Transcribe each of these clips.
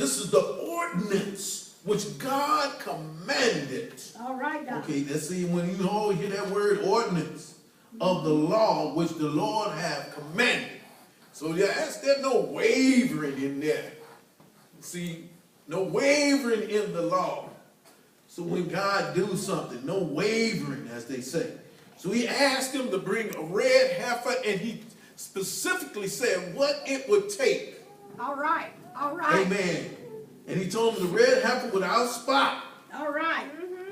This is the ordinance which God commanded. All right now. Okay, let's see, when you always hear that word ordinance of the law which the Lord have commanded. So there's no wavering in there. See, no wavering in the law. So when God do something, no wavering, as they say. So he asked him to bring a red heifer, and he specifically said what it would take. All right. All right. Amen. And he told him the red heifer without spot, All right.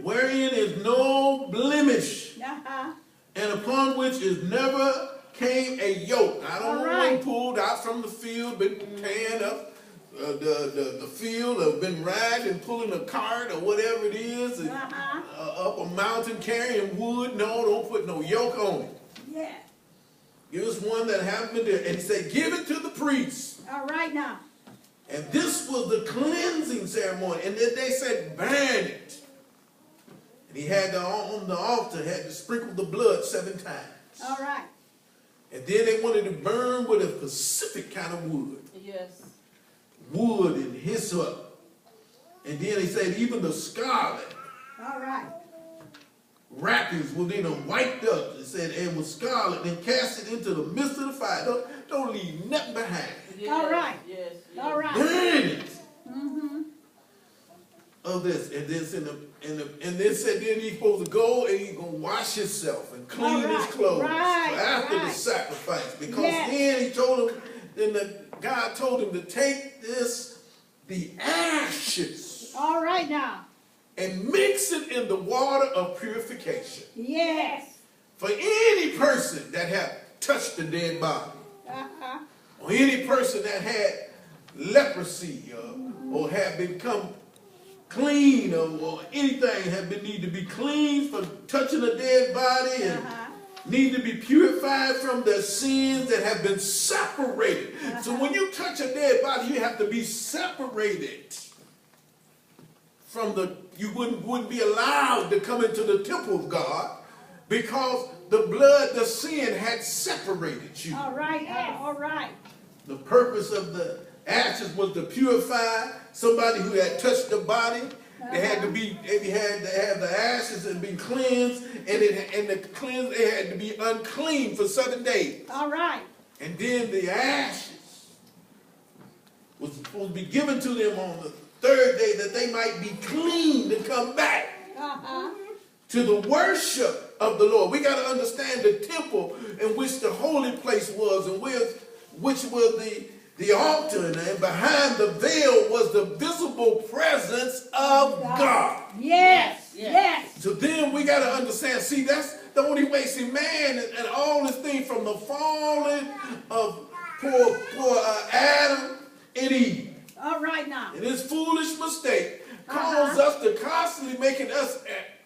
wherein is no blemish, Uh-huh. and upon which is never came a yoke. I don't All know right. one pulled out from the field, been tearing up the field, or been riding and pulling a cart or whatever it is, and, up a mountain carrying wood. No, don't put no yoke on it. Yeah. Give us one that happened there. And he said, give it to the priest. All right now. And this was the cleansing ceremony. And then they said, burn it. And he had on the altar, had to sprinkle the blood 7 times. All right. And then they wanted to burn with a specific kind of wood. Yes. Wood and hyssop. And then they said even the scarlet All right. wrappings were then wiped up. It said, and with scarlet, and cast it into the midst of the fire. Don't leave nothing behind. Yes. All right. Yes. Yes. All right. Burn it. Mm-hmm. Of this, and this and then said then he's supposed to go and he's gonna wash himself and clean All right, his clothes right, after the right. sacrifice, because Yes. then he told him, God told him to take the ashes All right now. and mix it in the water of purification Yes. for any person that have touched the dead body, Uh-huh. or any person that had leprosy, or had become clean, or anything need to be clean for touching a dead body, and need to be purified from the sins that have been separated. So when you touch a dead body, you have to be separated from you wouldn't be allowed to come into the temple of God, because the blood, the sin had separated you. All right. All right. The purpose of the ashes was to purify somebody who had touched the body. They had to have the ashes and be cleansed, and they had to be unclean for 7 days. All right. And then the ashes was supposed to be given to them on the 3rd day, that they might be clean to come back to the worship of the Lord. We got to understand the temple in which the holy place was, and which was the altar, and behind the veil was the visible presence of God. Yes. Yes. So then we got to understand, see, that's the only way. See, man and all this thing from the falling of poor Adam and Eve, All right now. and his foolish mistake caused us to constantly making us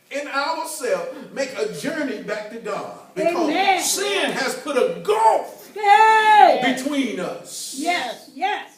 in ourselves make a journey back to God, because Amen. sin has put a gulf Hey. between us. Yes. Yes.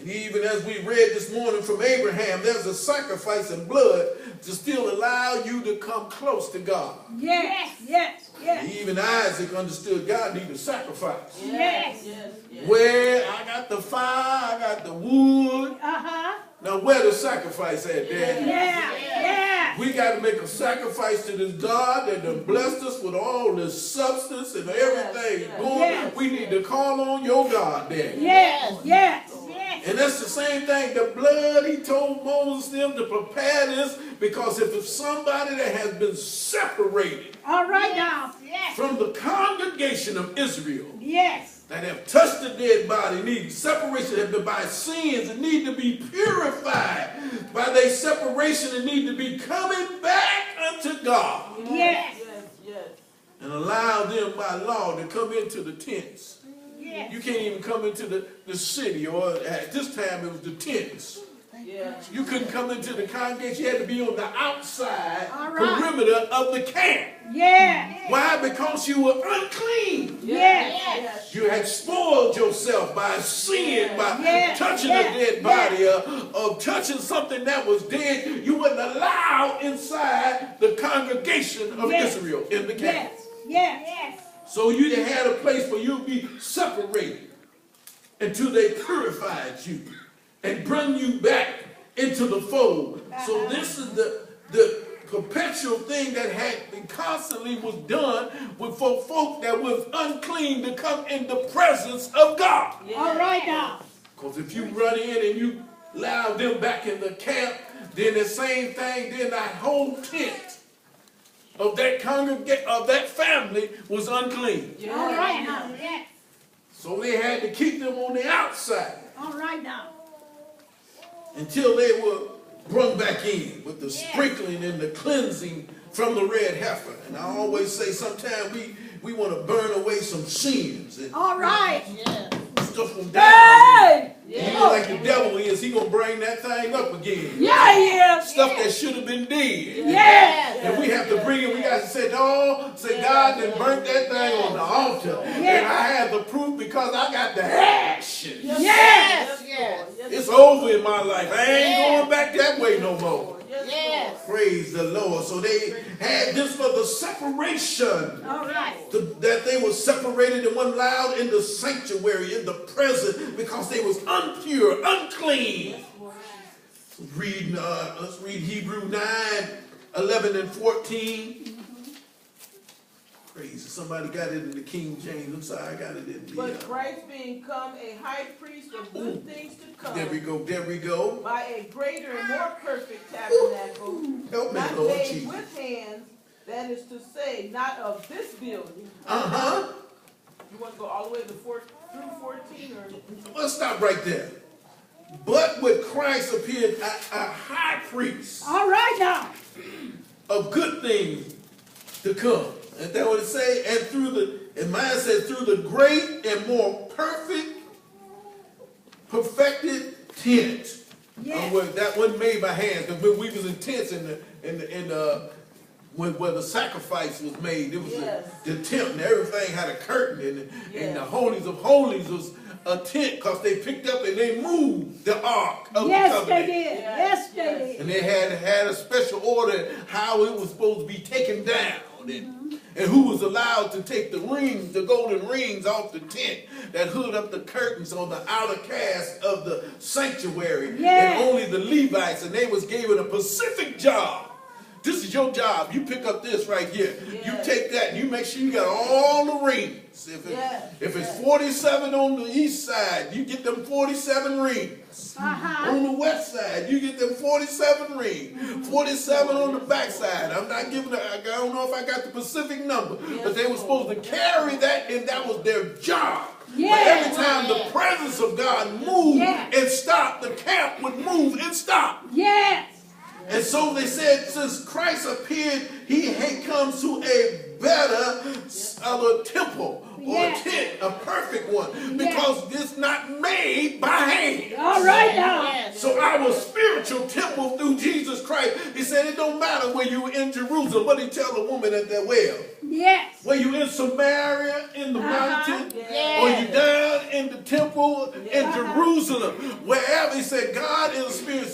And even as we read this morning from Abraham, there's a sacrifice in blood to still allow you to come close to God. Yes. Yes. Yes. Even Isaac understood God needed a sacrifice. Yes. Yes. Yes. Where I got the fire, I got the wood. Now where the sacrifice at, Daddy? Yeah. Yeah. We got to make a sacrifice to this God that done blessed us with all this substance and everything going. Yes. We need to call on your God, Daddy. Yes. Yes. Yes. And that's the same thing. The blood, he told Moses them to prepare this, because if it's somebody that has been separated All right now. Yes. from the congregation of Israel, Yes. that have touched the dead body, need separation, have been by sins, and need to be purified by their separation, and need to be coming back unto God, Yes. Yes. Yes. and allow them by law to come into the tents. Yes. You can't even come into the city, or at this time it was the tents. Yes. You couldn't come into the congregation. You had to be on the outside All right. perimeter of the camp. Yes. Why? Because you were unclean. Yes. You had spoiled yourself by sin, by Yes. touching Yes. a dead body, of touching something that was dead. You wasn't allowed inside the congregation of Yes. Israel in the camp. Yes. Yes. So you had a place where you'd be separated until they purified you. and bring you back into the fold. So this is the perpetual thing that had been constantly was done with for folk that was unclean to come in the presence of God. All right now. Because if you run in and you allow them back in the camp, then the same thing, then that whole tent of that congregation, of that family was unclean. All right now. Yes. So they had to keep them on the outside All right now. until they were brought back in with the sprinkling and the cleansing from the red heifer. And I always say sometimes we want to burn away some sins and All right. stuff them down. Hey. You know, like the devil is, he gonna bring that thing up again. Yeah, yeah. Stuff that should have been dead. Yes. And we have to bring it, we got to say, no, say God done burnt that thing on the altar. And I have the proof because I got the action. Yes. It's over in my life. I ain't going back that way no more. Yes. Praise the Lord. So they had this for the separation. All right. That they were separated and one allowed in the sanctuary, in the presence, because they was impure, unclean. Let's read Hebrew 9, 11 and 14. Praise. Somebody got it in the King James. I'm sorry, I got it in the... But Christ being come a high priest of good things to come. There we go, there we go. By a greater and more perfect tabernacle, Help me, not Lord made Jesus. with hands, that is to say, not of this building. Uh-huh. You want to go all the way to through 14? Or? Let's stop right there. But with Christ appeared a high priest All right now. of good things to come. And that what it say? And through and mine says, through the great and more perfected tent. Yes. That wasn't made by hands, because when we was in tents where the sacrifice was made, it was the tent, and everything had a curtain, and the holies of holies was a tent, because they picked up and they moved the ark of the covenant. They did. Yes, they did. And they had a special order how it was supposed to be taken down, and who was allowed to take the rings, the golden rings off the tent that hood up the curtains on the outer cast of the sanctuary. And only the Levites, and they was given a specific job. This is your job. You pick up this right here. You take that and you make sure you got all the rings. If it's 47 on the east side, you get them 47 rings. On the west side, you get them 47 rings. 47 on the back side. I'm not giving I don't know if I got the specific number, but they were supposed to carry that, and that was their job. But every time the presence of God moved and stopped, the camp would move and stop. Yes. And so they said, since Christ appeared, he comes to a better temple or a tent, a perfect one, because it's not made by hand. All right now. So our spiritual temple through Jesus Christ, he said it don't matter where you in Jerusalem. What did he tell the woman at that well? Yes. Were you in Samaria, in the mountain, or you down in the temple in Jerusalem? Wherever, he said, God is a spirit,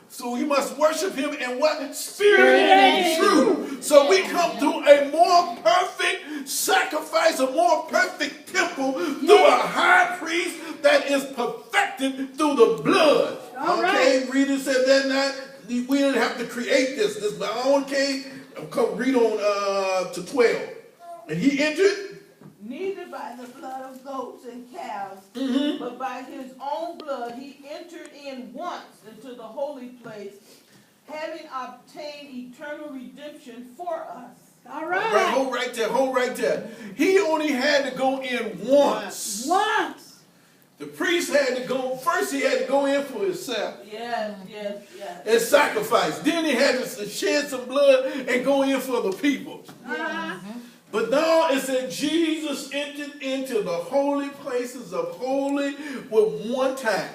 so you must worship him in what? Spirit and truth. So we come through a more perfect sacrifice, a more perfect temple through a high priest that is perfected through the blood. Okay, reader said that night, we didn't have to create this. This my own case. Come read on to 12. And he entered. Neither by the blood of goats and calves, but by his own blood he entered in once into the holy place, having obtained eternal redemption for us. All right. Hold right there. He only had to go in once. The priest had to go, first he had to go in for himself. Yes. And sacrifice. Then he had to shed some blood and go in for the people. But now it said Jesus entered into the holy places of holy with one time.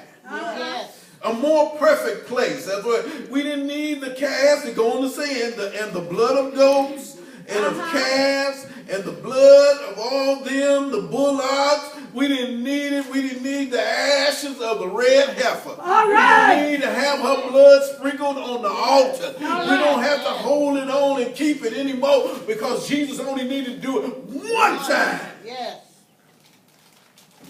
A more perfect place. That's what we didn't need the calves to go on the sand and the blood of goats and of calves and the blood of all them, the bullocks. We didn't need it. We didn't need the ashes of the red heifer. We didn't need to have her blood sprinkled on the altar. We don't have to hold it on and keep it anymore, because Jesus only needed to do it one time.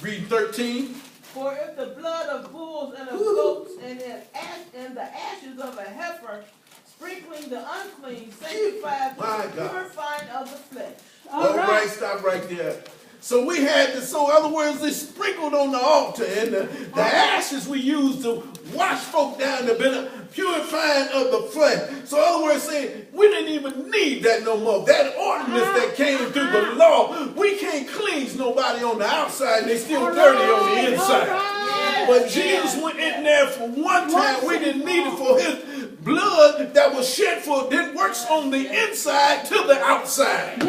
Read 13. For if the blood of bulls and of goats and the ashes of a heifer, sprinkling the unclean, sanctifies My the God. purifying of the flesh. All right, stop right there. So we had to, so in other words, they sprinkled on the altar, and the ashes we used to wash folk down, the purifying of the flesh. So in other words, saying we didn't even need that no more. That ordinance that came through the law, we can't cleanse nobody on the outside, and they still dirty on the inside. But Jesus went in there for one time. We didn't need it for his blood that was shed for, that works on the inside to the outside.